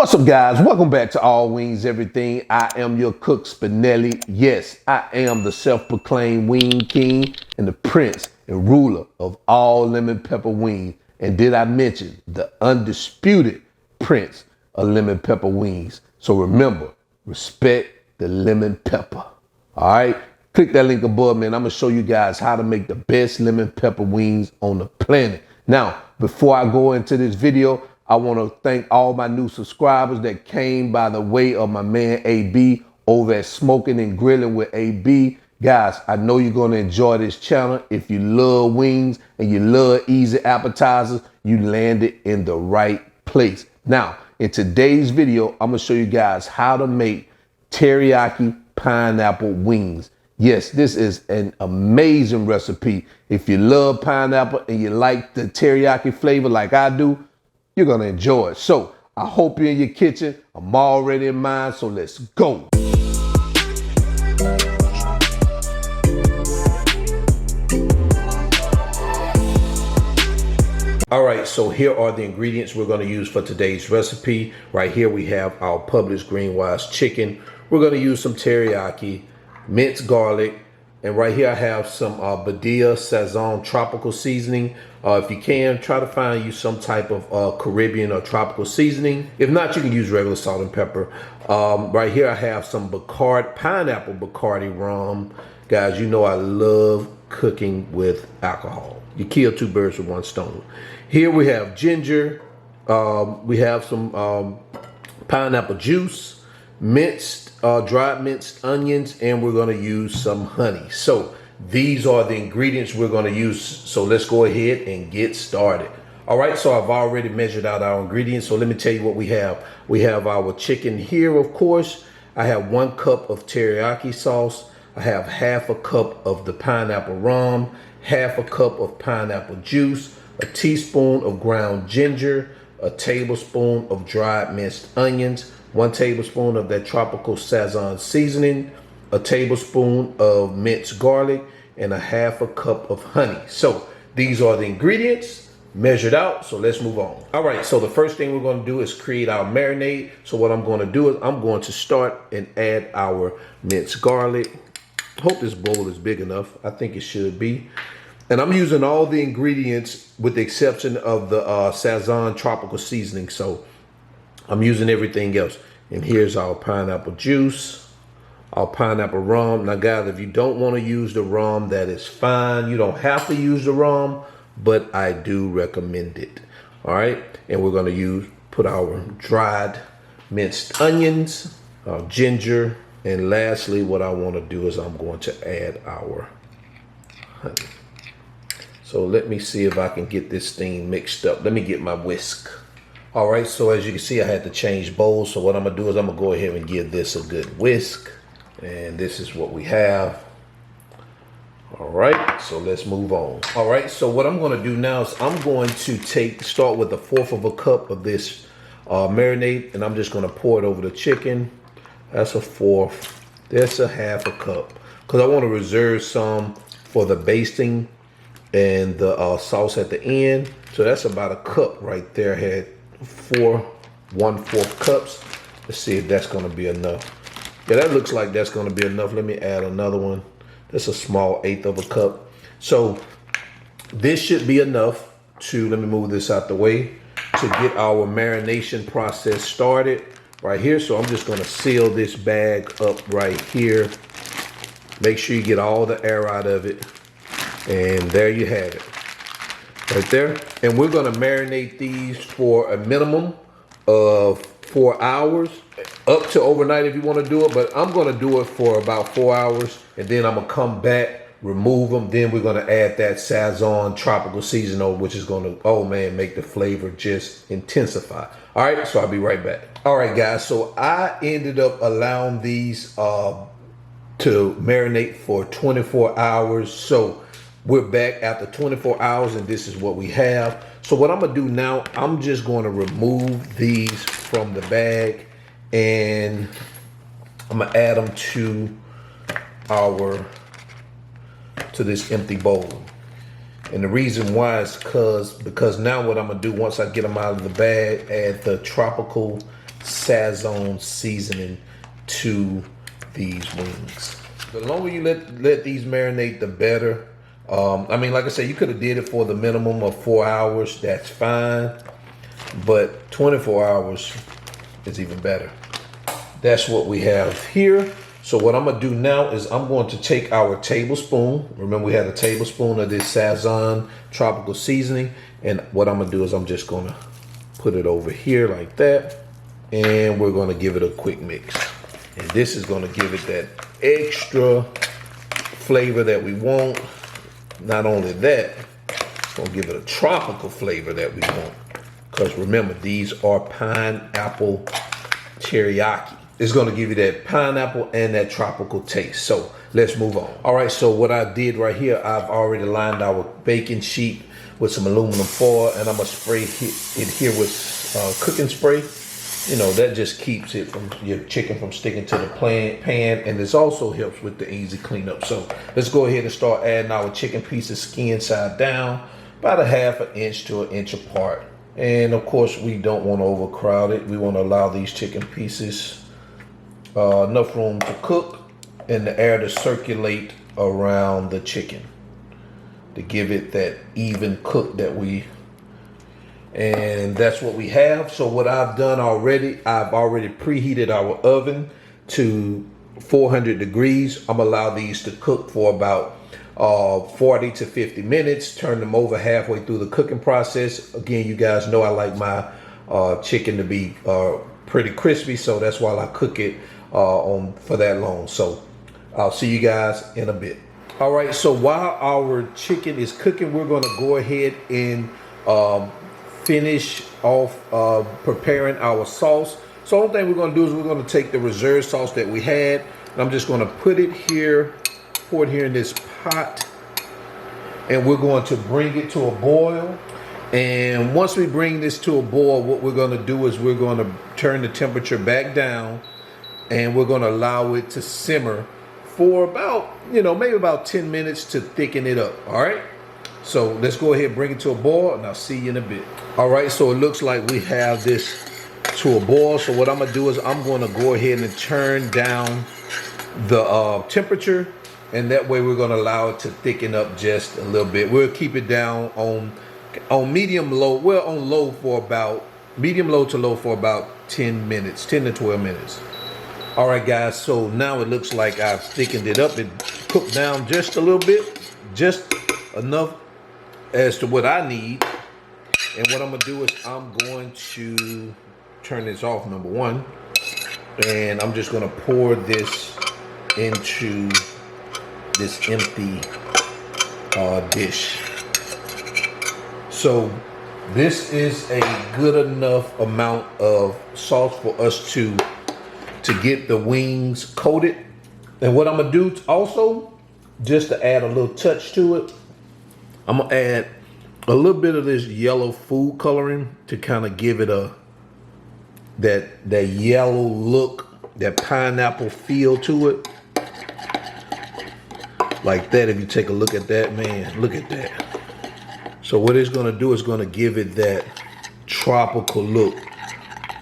What's up, guys? Welcome back to All Wings Everything. I am your cook, Spinelli. Yes, I am the self-proclaimed wing king and the prince and ruler of all lemon pepper wings. And did I mention the undisputed prince of lemon pepper wings? So remember, respect the lemon pepper. All right? Click that link above, man. I'm going to show you guys how to make the best lemon pepper wings on the planet. Now, before I go into this video, I want to thank all my new subscribers that came by the way of my man AB over at Smoking and Grilling with AB. Guys, I know you're going to enjoy this channel. If you love wings and you love easy appetizers, you landed in the right place. Now, in today's video, I'm going to show you guys how to make teriyaki pineapple wings. Yes, this is an amazing recipe. If you love pineapple and you like the teriyaki flavor like I do, you're gonna enjoy it. So I hope you're in your kitchen. I'm already in mine, so let's go. All right, so here are the ingredients we're gonna use for today's recipe. Right here we have our Publix green wise chicken. We're gonna use some teriyaki, minced garlic, and right here I have some Basting Sazon Tropical Seasoning. If you can, try to find you some type of Caribbean or tropical seasoning. If not, you can use regular salt and pepper. Right here I have some Pineapple Bacardi Rum. Guys, you know I love cooking with alcohol. You kill two birds with one stone. Here we have ginger. We have some pineapple juice, dried minced onions, and we're going to use some honey. So these are the ingredients we're going to use. So let's go ahead and get started. All right, so I've already measured out our ingredients. So let me tell you what we have. We have our chicken here, of course. I have 1 cup of teriyaki sauce. I have half a cup of the pineapple rum, half a cup of pineapple juice, a teaspoon of ground ginger, a tablespoon of dried minced onions, 1 tablespoon of that Tropical Sazon Seasoning, a tablespoon of minced garlic, and a half a cup of honey. So these are the ingredients measured out. So let's move on. All right, so the first thing we're going to do is create our marinade. So what I'm going to do is I'm going to start and add our minced garlic. Hope this bowl is big enough. I think it should be. And I'm using all the ingredients with the exception of the Sazon Tropical Seasoning. So I'm using everything else. And here's our pineapple juice, our pineapple rum. Now guys, if you don't want to use the rum, that is fine. You don't have to use the rum, but I do recommend it. All right, and we're going to put our dried minced onions, ginger, and lastly, what I want to do is I'm going to add our honey. So let me see if I can get this thing mixed up. Let me get my whisk. All right, so as you can see, I had to change bowls. So what I'm gonna do is I'm gonna go ahead and give this a good whisk. And this is what we have. All right, so let's move on. All right, so what I'm gonna do now is I'm going to start with 1/4 of a cup of this marinade, and I'm just gonna pour it over the chicken. That's 1/4, that's 1/2 cup. Cause I wanna reserve some for the basting and the sauce at the end. So that's about 1 cup right there. I had 1/4 cups. Let's see if that's gonna be enough. Yeah, that looks like that's gonna be enough. Let me add another one. That's a small 1/8 of a cup. So this should be enough let me move this out the way, to get our marination process started right here. So I'm just gonna seal this bag up right here. Make sure you get all the air out of it. And there you have it. Right there. And we're gonna marinate these for a minimum of 4 hours, up to overnight if you want to do it, but I'm gonna do it for about 4 hours, and then I'm gonna come back, remove them, then we're gonna add that Sazon Tropical Seasoning, which is gonna, oh man, make the flavor just intensify. All right, so I'll be right back. All right, guys, so I ended up allowing these to marinate for 24 hours. So we're back after 24 hours, and this is what we have. So what I'm gonna do now, I'm just gonna remove these from the bag, and I'm gonna add them to this empty bowl. And the reason why is because now what I'm gonna do once I get them out of the bag, add the Tropical Sazon Seasoning to these wings. The longer you let these marinate, the better. I mean, like I said, you could have did it for the minimum of 4 hours. That's fine. But 24 hours is even better. That's what we have here. So what I'm gonna do now is I'm going to take our tablespoon. Remember, we had a tablespoon of this Sazon Tropical Seasoning. And what I'm gonna do is I'm just gonna put it over here like that. And we're gonna give it a quick mix. And this is gonna give it that extra flavor that we want. Not only that, it's gonna give it a tropical flavor that we want. Because remember, these are pineapple teriyaki. It's gonna give you that pineapple and that tropical taste. So let's move on. All right, so what I did right here, I've already lined our baking sheet with some aluminum foil, and I'm gonna spray it here with cooking spray. You know, that just keeps it from your chicken from sticking to the pan, and this also helps with the easy cleanup. So let's go ahead and start adding our chicken pieces skin side down, about a 1/2 inch to 1 inch apart. And of course, we don't want to overcrowd it. We want to allow these chicken pieces enough room to cook and the air to circulate around the chicken to give it that even cook that and that's what we have. So what I've done already, I've already preheated our oven to 400 degrees. I'm gonna allow these to cook for about 40 to 50 minutes. Turn them over halfway through the cooking process. Again, you guys know I like my chicken to be pretty crispy, so that's why I cook it for that long. So I'll see you guys in a bit. All right, so while our chicken is cooking, we're gonna go ahead and finish off preparing our sauce. So the only thing we're gonna do is we're gonna take the reserve sauce that we had, and I'm just gonna put it here, pour it here in this pot, and we're going to bring it to a boil. And once we bring this to a boil, what we're gonna do is we're gonna turn the temperature back down, and we're gonna allow it to simmer for about, maybe about 10 minutes to thicken it up, all right? So let's go ahead and bring it to a boil, and I'll see you in a bit. All right, so it looks like we have this to a boil. So what I'm gonna do is I'm gonna go ahead and turn down the temperature, and that way we're gonna allow it to thicken up just a little bit. We'll keep it down on medium low, on low for about, medium low to low for about 10 minutes, 10 to 12 minutes. All right, guys, so now it looks like I've thickened it up. It cooked down just a little bit, just enough as to what I need. And what I'm gonna do is I'm going to turn this off, number one, and I'm just gonna pour this into this empty dish. So this is a good enough amount of sauce for us to get the wings coated. And what I'm gonna do also, just to add a little touch to it, I'm gonna add a little bit of this yellow food coloring to kind of give it that yellow look, that pineapple feel to it. Like that. If you take a look at that, man, look at that. So what it's gonna do is gonna give it that tropical look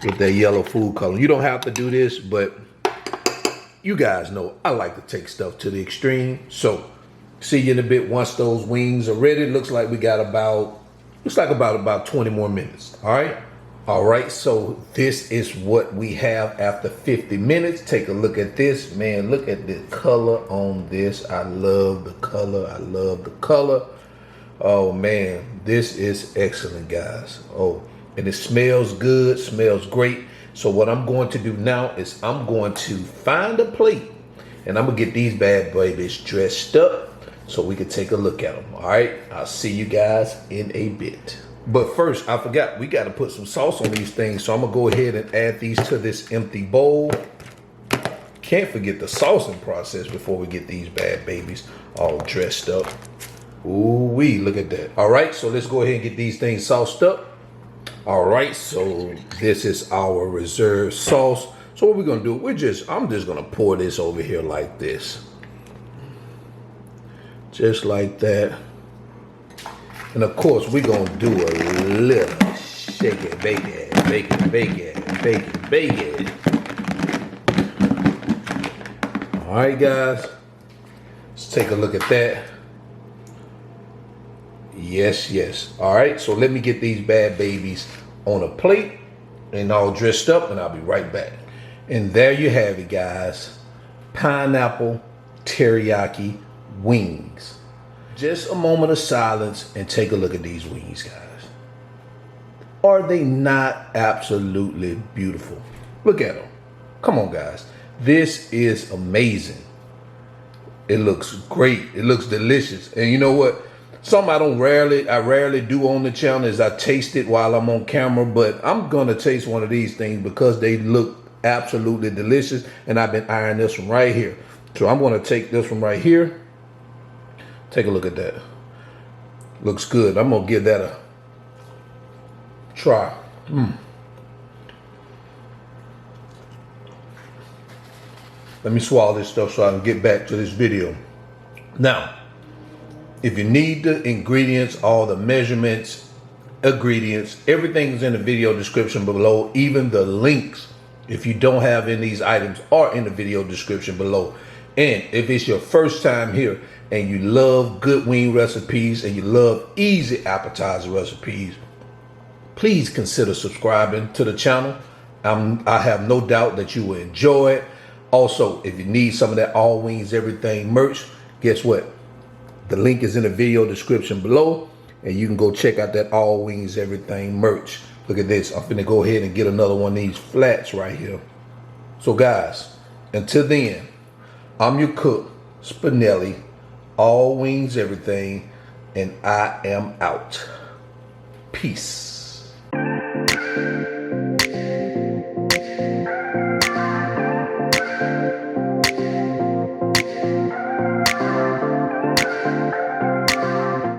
with that yellow food color. You don't have to do this, but you guys know I like to take stuff to the extreme. So see you in a bit once those wings are ready. Looks like we got about 20 more minutes. All right, so this is what we have after 50 minutes. Take a look at this, man. Look at the color on this. I love the color. I love the color. Oh man, this is excellent, guys. Oh, and it smells good, smells great. So what I'm going to do now is I'm going to find a plate, and I'm gonna get these bad babies dressed up so we can take a look at them. All right, I'll see you guys in a bit. But first, I forgot, we gotta put some sauce on these things. So I'm gonna go ahead and add these to this empty bowl. Can't forget the saucing process before we get these bad babies all dressed up. Ooh-wee, look at that. All right, so let's go ahead and get these things sauced up. All right, so this is our reserve sauce. So what we're gonna do, I'm just gonna pour this over here like this. Just like that. And of course, we're gonna do a little shake it, bake it, bake it, bake it, bacon. All right, guys. Let's take a look at that. Yes. All right, so let me get these bad babies on a plate and all dressed up, and I'll be right back. And there you have it, guys. Pineapple Teriyaki Wings. Just a moment of silence and take a look at these wings, guys. Are they not absolutely beautiful? Look at them. Come on, guys. This is amazing. It looks great. It looks delicious. And you know what? Something I rarely do on the channel is I taste it while I'm on camera, but I'm gonna taste one of these things because they look absolutely delicious, and I've been eyeing this one right here. So I'm gonna take this one right here. Take a look at that. Looks good. I'm gonna give that a try. Let me swallow this stuff so I can get back to this video. Now, if you need the ingredients, all the measurements, ingredients, everything's in the video description below. Even the links, if you don't have any of these items, are in the video description below. And if it's your first time here and you love good wing recipes and you love easy appetizer recipes, please consider subscribing to the channel. I have no doubt that you will enjoy it. Also, if you need some of that all wings everything merch, guess what? The link is in the video description below, and you can go check out that all wings everything merch. Look at this. I'm finna go ahead and get another one of these flats right here. So guys, until then, I'm your cook, Spinelli, all wings everything, and I am out. Peace.